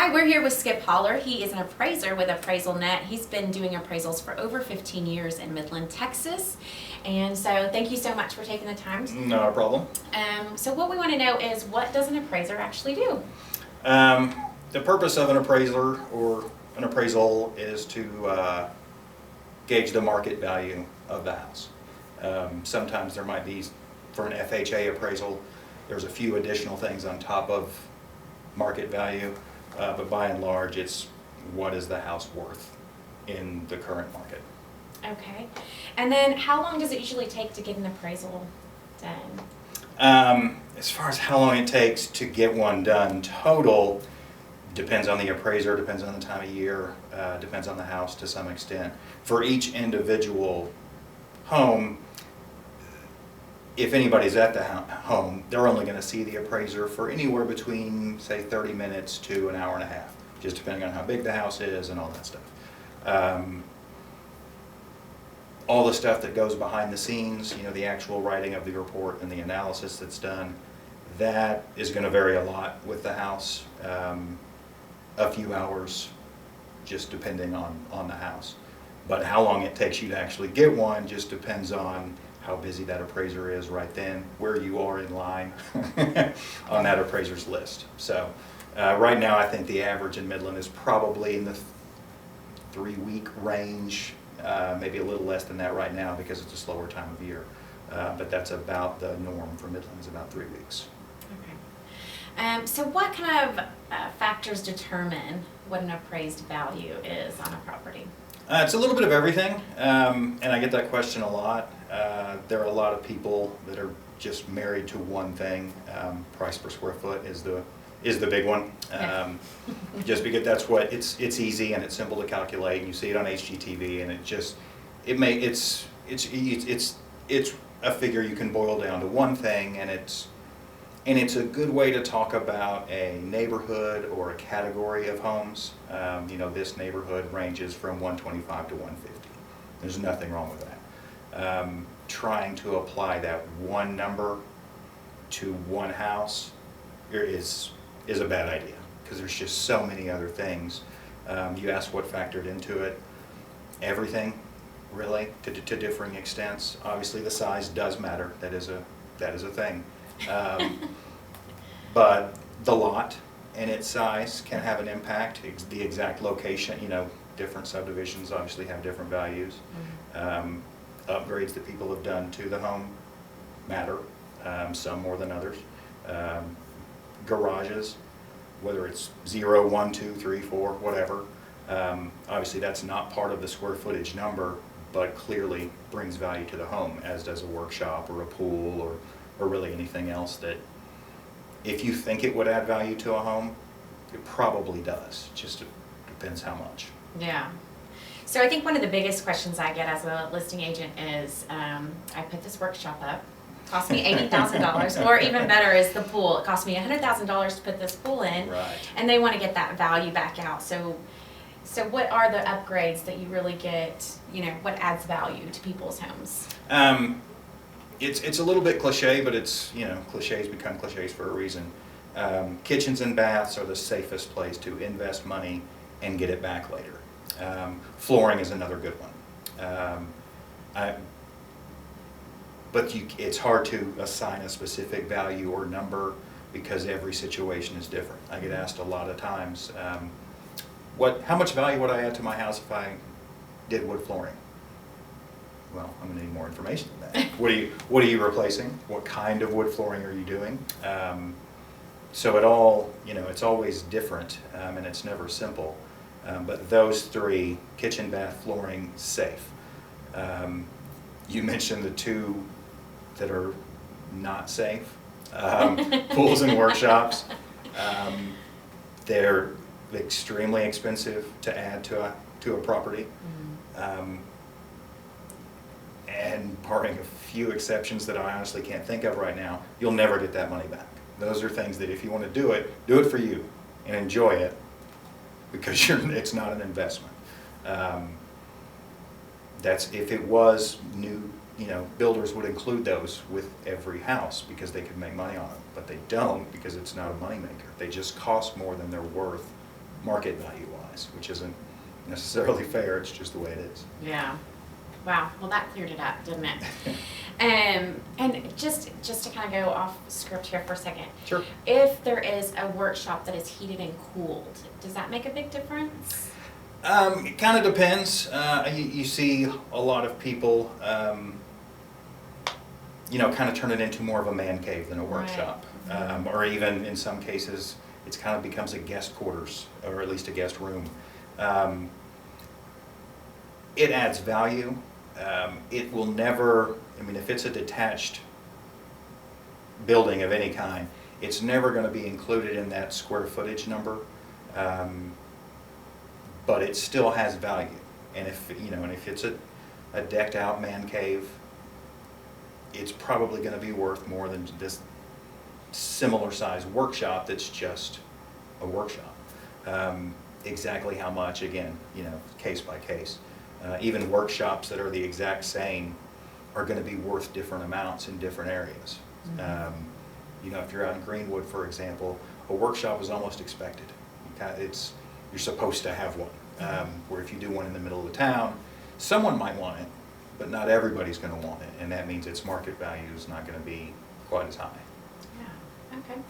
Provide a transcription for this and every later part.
Hi, we're here with Skip Holler. He is an appraiser with Appraisal Net. He's been doing appraisals for over 15 years in Midland, Texas. And so thank you so much for taking the time. Not a problem. So what we want to know is, what does an appraiser actually do? The purpose of an appraiser or an appraisal is to gauge the market value of the house. Sometimes there might be, for an FHA appraisal, there's a few additional things on top of market value, but by and large, it's what is the house worth in the current market. Okay. And then how long does it usually take to get an appraisal done? As far as how long it takes to get one done total, depends on the appraiser, depends on the time of year, depends on the house to some extent. For each individual home, if anybody's at the home, they're only going to see the appraiser for anywhere between, say, 30 minutes to an hour and a half, just depending on how big the house is and all that stuff. All the stuff that goes behind the scenes, you know, the actual writing of the report and the analysis that's done, that is going to vary a lot with the house. A few hours, just depending on the house. But how long it takes you to actually get one just depends on how busy that appraiser is right then, where you are in line on that appraiser's list. So right now I think the average in Midland is probably in the 3-week range, maybe a little less than that right now because it's a slower time of year. But that's about the norm for Midland, is about 3 weeks. Okay. So what kind of factors determine what an appraised value is on a property? It's a little bit of everything, and I get that question a lot. There are a lot of people that are just married to one thing. Price per square foot is the big one. Just because that's what it's easy and it's simple to calculate, and you see it on HGTV, and it's a figure you can boil down to one thing, and it's a good way to talk about a neighborhood or a category of homes. You know, this neighborhood ranges from 125 to 150. There's nothing wrong with that. Trying to apply that one number to one house is a bad idea, because there's just so many other things. You asked what factored into it. Everything, really, to differing extents. Obviously, the size does matter. That is a thing. But the lot and its size can have an impact. The exact location, you know, different subdivisions obviously have different values. Upgrades that people have done to the home matter, some more than others. Garages, whether it's 0, 1, 2, 3, 4, whatever. Obviously that's not part of the square footage number, but clearly brings value to the home, as does a workshop or a pool or really anything else that, if you think it would add value to a home, it probably does. Just depends how much. Yeah. So I think one of the biggest questions I get as a listing agent is, I put this workshop up, cost me $80,000, or even better is the pool. It cost me $100,000 to put this pool in, Right. And they want to get that value back out. So what are the upgrades that you really get, you know, what adds value to people's homes? It's a little bit cliche, but it's, you know, cliches become cliches for a reason. Kitchens and baths are the safest place to invest money and get it back later. Flooring is another good one. But it's hard to assign a specific value or number because every situation is different. I get asked a lot of times, how much value would I add to my house if I did wood flooring? Well, I'm going to need more information than that. What are you replacing? What kind of wood flooring are you doing? So it all, you know, it's always different, and it's never simple. But those three, kitchen, bath, flooring, safe. You mentioned the two that are not safe, pools and workshops. They're extremely expensive to add to a property. And barring a few exceptions that I honestly can't think of right now, you'll never get that money back. Those are things that if you want to do it for you and enjoy it, because it's not an investment. That's if it was new, you know, builders would include those with every house because they could make money on them, but they don't because it's not a moneymaker. They just cost more than they're worth market value wise, which isn't necessarily fair, it's just the way it is. Yeah. Wow, well, that cleared it up, didn't it? And just to kind of go off script here for a second. Sure. If there is a workshop that is heated and cooled, does that make a big difference? It kind of depends. You see a lot of people, kind of turn it into more of a man cave than a workshop. Right. Or even in some cases, it's kind of becomes a guest quarters, or at least a guest room. It adds value. It will never, if it's a detached building of any kind, it's never going to be included in that square footage number. But it still has value. And if it's a decked out man cave, it's probably going to be worth more than this similar size workshop that's just a workshop. Exactly how much, again, case by case. Even workshops that are the exact same are going to be worth different amounts in different areas. Mm-hmm. If you're out in Greenwood, for example, a workshop is almost expected. You're supposed to have one. Where if you do one in the middle of the town, someone might want it, but not everybody's going to want it, and that means its market value is not going to be quite as high. Yeah, okay.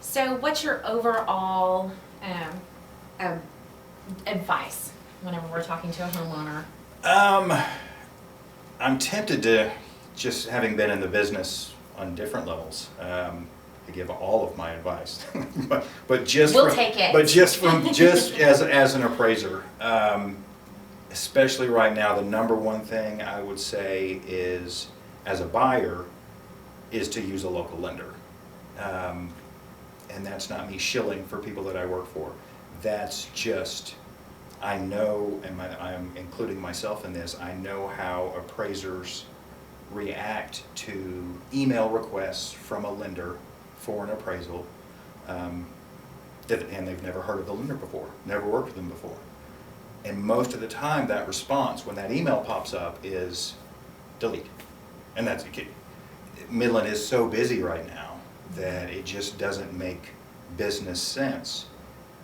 So what's your overall advice whenever we're talking to a homeowner? I'm tempted to, just having been in the business on different levels, to give all of my advice, but just we'll take it. But just as an appraiser, especially right now, the number one thing I would say is, as a buyer, is to use a local lender, and that's not me shilling for people that I work for. That's just, I know, and I'm including myself in this, I know how appraisers react to email requests from a lender for an appraisal, and they've never heard of the lender before, never worked with them before. And most of the time that response, when that email pops up, is delete. And that's the key. Midland is so busy right now that it just doesn't make business sense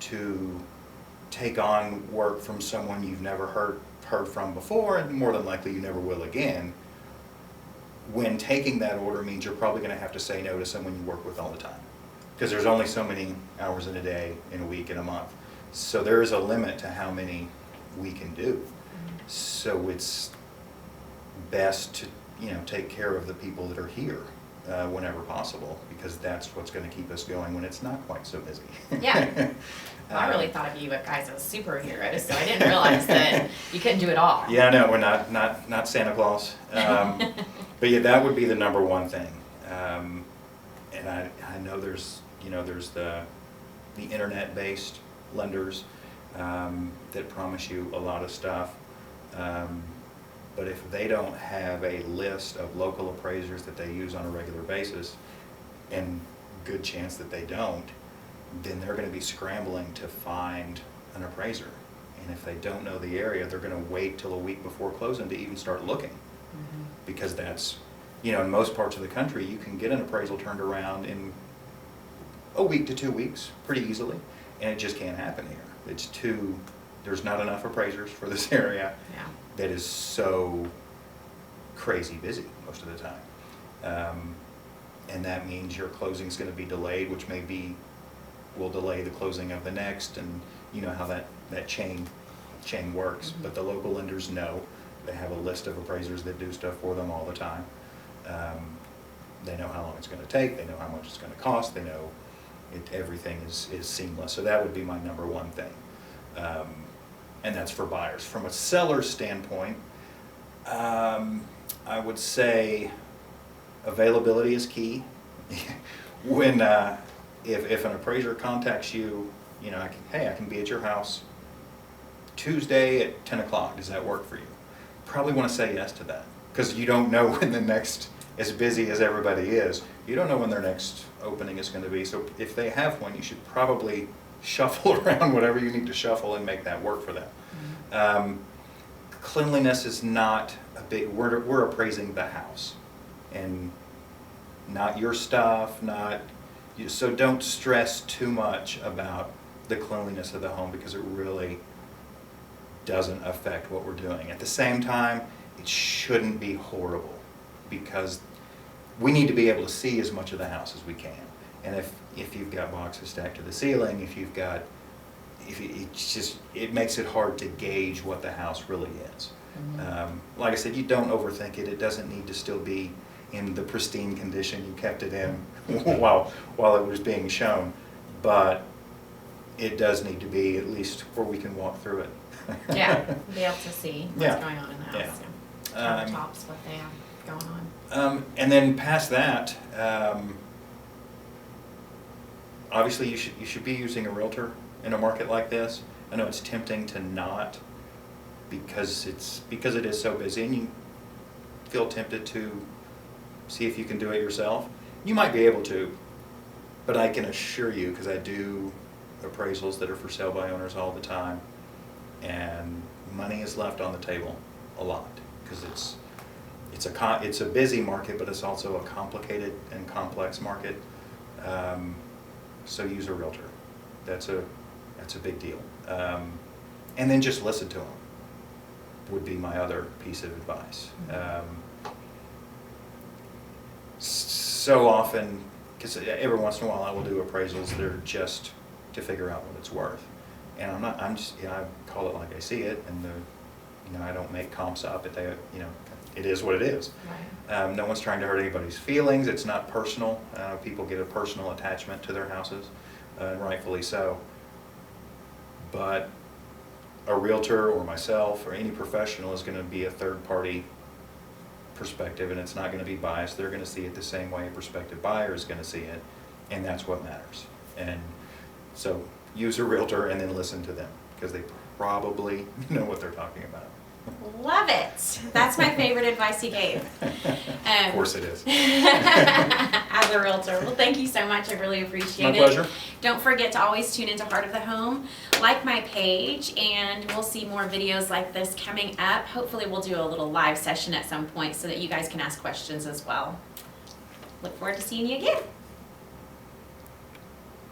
to take on work from someone you've never heard from before, and more than likely you never will again, when taking that order means you're probably going to have to say no to someone you work with all the time. Because there's only so many hours in a day, in a week, in a month. So there is a limit to how many we can do. So it's best to take care of the people that are here whenever possible, because that's what's going to keep us going when it's not quite so busy. Yeah. Well, I really thought of you guys as superheroes, so I didn't realize that you couldn't do it all. Yeah, no, we're not Santa Claus. But yeah, that would be the number one thing. And I know there's the internet-based lenders that promise you a lot of stuff. But if they don't have a list of local appraisers that they use on a regular basis, and good chance that they don't, then they're going to be scrambling to find an appraiser. And if they don't know the area, they're going to wait till a week before closing to even start looking. Mm-hmm. Because that's, in most parts of the country, you can get an appraisal turned around in a week to 2 weeks pretty easily, and it just can't happen here. There's not enough appraisers for this area. Yeah. That is so crazy busy most of the time. And that means your closing's going to be delayed, which will delay the closing of the next, and you know how that chain works. Mm-hmm. But the local lenders know. They have a list of appraisers that do stuff for them all the time. They know how long it's going to take. They know how much it's going to cost. They know everything is seamless. So that would be my number one thing. And that's for buyers. From a seller's standpoint, I would say availability is key. When if an appraiser contacts you, hey, I can be at your house Tuesday at 10 o'clock. Does that work for you? Probably want to say yes to that, because you don't know when the next, as busy as everybody is, you don't know when their next opening is going to be. So if they have one, you should probably shuffle around whatever you need to shuffle and make that work for them. Mm-hmm. Cleanliness is not a big, we're appraising the house and not your stuff, so don't stress too much about the cleanliness of the home because it really doesn't affect what we're doing. At the same time, it shouldn't be horrible because we need to be able to see as much of the house as we can. And if you've got boxes stacked to the ceiling, it makes it hard to gauge what the house really is. Like I said, you don't overthink it. It doesn't need to still be in the pristine condition you kept it in while it was being shown, but it does need to be at least where we can walk through it. Yeah, be able to see what's Yeah. going on in the house. Yeah. Countertops, what they have going on. And then past that, obviously you should be using a realtor in a market like this. I know it's tempting to not because it is so busy, and you feel tempted to see if you can do it yourself. You might be able to, but I can assure you, because I do appraisals that are for sale by owners all the time, and money is left on the table a lot because it's a busy market, but it's also a complicated and complex market. So use a realtor. That's a big deal. And then just listen to them would be my other piece of advice. So often, because every once in a while I will do appraisals that are just to figure out what it's worth. And I call it like I see it, and I don't make comps up. It is what it is. Right. No one's trying to hurt anybody's feelings. It's not personal. People get a personal attachment to their houses, and rightfully so. But a realtor or myself or any professional is going to be a third-party perspective, and it's not going to be biased. They're going to see it the same way a prospective buyer is going to see it, and that's what matters. And so use a realtor and then listen to them because they probably know what they're talking about. Love it. That's my favorite advice you gave. Of course it is. As a realtor. Well, thank you so much. I really appreciate it. My pleasure. Don't forget to always tune into Heart of the Home. Like my page, and we'll see more videos like this coming up. Hopefully we'll do a little live session at some point so that you guys can ask questions as well. Look forward to seeing you again.